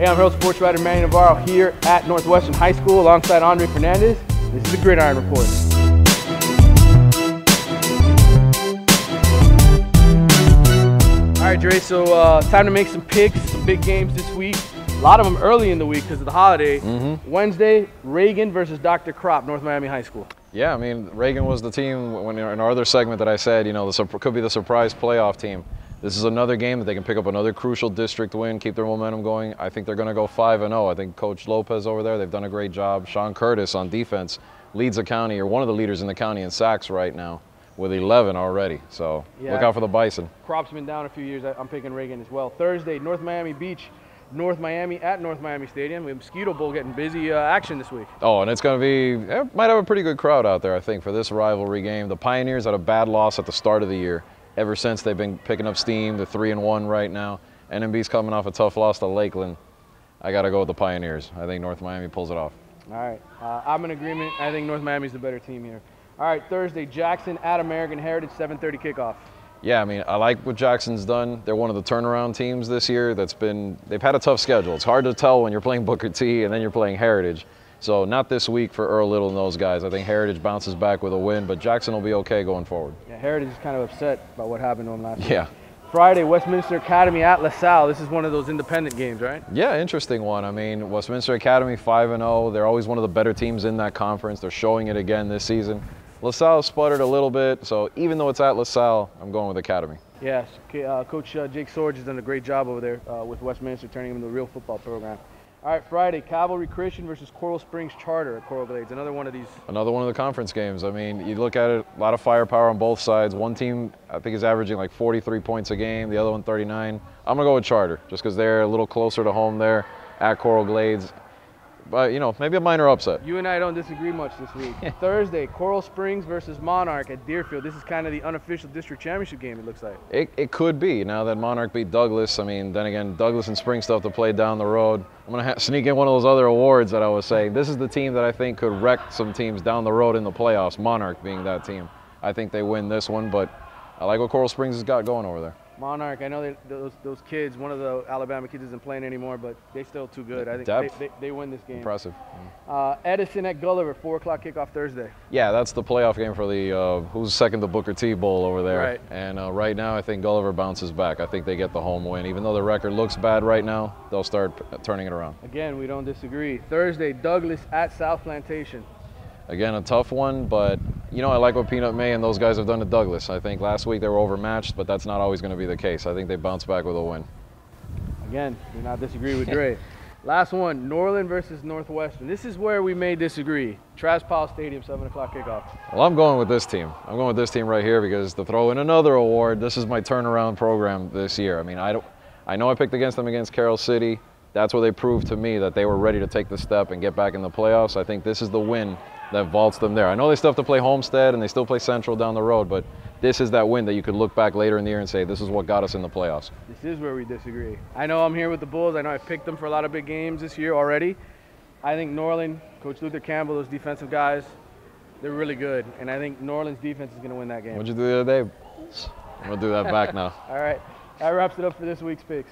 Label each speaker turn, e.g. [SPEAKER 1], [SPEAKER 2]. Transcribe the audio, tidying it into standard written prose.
[SPEAKER 1] Hey, I'm Herald sports writer Manny Navarro here at Northwestern High School alongside Fernandez. This is the Gridiron Report. All right, Dre, so time to make some picks, some big games this week. A lot of them early in the week because of the holiday. Wednesday, Reagan versus Dr. Kropp, North Miami High School.
[SPEAKER 2] Yeah, I mean, Reagan was the team when in our other segment that I said, you know, could be the surprise playoff team. This is another game that they can pick up another crucial district win, keep their momentum going. I think they're going to go 5-0. I think Coach Lopez over there, they've done a great job. Sean Curtis on defense leads the county, or one of the leaders in the county in sacks right now, with 11 already. So yeah, look out for the Bison.
[SPEAKER 1] Kropp's been down a few years. I'm picking Reagan as well. Thursday, North Miami Beach, North Miami at North Miami Stadium. We have Mosquito Bowl getting busy action this week.
[SPEAKER 2] Oh, and it's going to be, it might have a pretty good crowd out there, I think, for this rivalry game. The Pioneers had a bad loss at the start of the year. Ever since, they've been picking up steam. They're 3-1 right now. NMB's coming off a tough loss to Lakeland. I got to go with the Pioneers. I think North Miami pulls it off.
[SPEAKER 1] All right. I'm in agreement. I think North Miami's the better team here. All right, Thursday, Jackson at American Heritage, 7:30 kickoff.
[SPEAKER 2] Yeah, I mean, I like what Jackson's done. They're one of the turnaround teams this year they've had a tough schedule. It's hard to tell when you're playing Booker T and then you're playing Heritage. So not this week for Earl Little and those guys. I think Heritage bounces back with a win, but Jackson will be okay going forward.
[SPEAKER 1] Yeah, Heritage is kind of upset about what happened to him last week.
[SPEAKER 2] Yeah.
[SPEAKER 1] Friday, Westminster Academy at LaSalle. This is one of those independent games, right?
[SPEAKER 2] Yeah, interesting one. I mean, Westminster Academy 5-0. They're always one of the better teams in that conference. They're showing it again this season. LaSalle sputtered a little bit, so even though it's at LaSalle, I'm going with Academy. Yes,
[SPEAKER 1] Coach Jake Sorge has done a great job over there with Westminster, turning them into a real football program. All right, Friday, Cavalry Christian versus Coral Springs Charter at Coral Glades. Another one of these.
[SPEAKER 2] Another one of the conference games. I mean, you look at it, a lot of firepower on both sides. One team, I think, is averaging like 43 points a game. The other one, 39. I'm going to go with Charter, just because they're a little closer to home there at Coral Glades. But, you know, maybe a minor upset.
[SPEAKER 1] You and I don't disagree much this week. Thursday, Coral Springs versus Monarch at Deerfield. This is kind of the unofficial district championship game, it looks like.
[SPEAKER 2] It could be, now that Monarch beat Douglas. I mean, then again, Douglas and Springs still have to play down the road. I'm going to sneak in one of those other awards that I was saying. This is the team that I think could wreck some teams down the road in the playoffs, Monarch being that team. I think they win this one, but I like what Coral Springs has got going over there.
[SPEAKER 1] Monarch, I know those kids, one of the Alabama kids isn't playing anymore, but they're still too good. I think they win this game.
[SPEAKER 2] Impressive.
[SPEAKER 1] Edison at Gulliver, 4 o'clock kickoff Thursday.
[SPEAKER 2] Yeah, that's the playoff game for the who's second to Booker T Bowl over there.
[SPEAKER 1] Right.
[SPEAKER 2] And right now, I think Gulliver bounces back. I think they get the home win. Even though the record looks bad right now, they'll start turning it around.
[SPEAKER 1] Again, we don't disagree. Thursday, Douglas at South Plantation.
[SPEAKER 2] Again, a tough one, but you know, I like what Peanut May and those guys have done to Douglas. I think last week they were overmatched, but that's not always going to be the case. I think they bounce back with a win.
[SPEAKER 1] Again, do not disagree with Dre. Last one, Norland versus Northwestern. This is where we may disagree. Travis Powell Stadium, 7 o'clock kickoff.
[SPEAKER 2] Well, I'm going with this team. I'm going with this team right here because to throw in another award, this is my turnaround program this year. I mean, I know I picked against them against Carroll City. That's where they proved to me that they were ready to take the step and get back in the playoffs. I think this is the win that vaults them there. I know they still have to play Homestead and they still play Central down the road, but this is that win that you could look back later in the year and say, this is what got us in the playoffs.
[SPEAKER 1] This is where we disagree. I know I'm here with the Bulls. I know I picked them for a lot of big games this year already. I think Norland, Coach Luther Campbell, those defensive guys, they're really good. And I think Norland's defense is going to win that game.
[SPEAKER 2] What'd you do the other day? I'm going to do that back now.
[SPEAKER 1] All right. That wraps it up for this week's picks.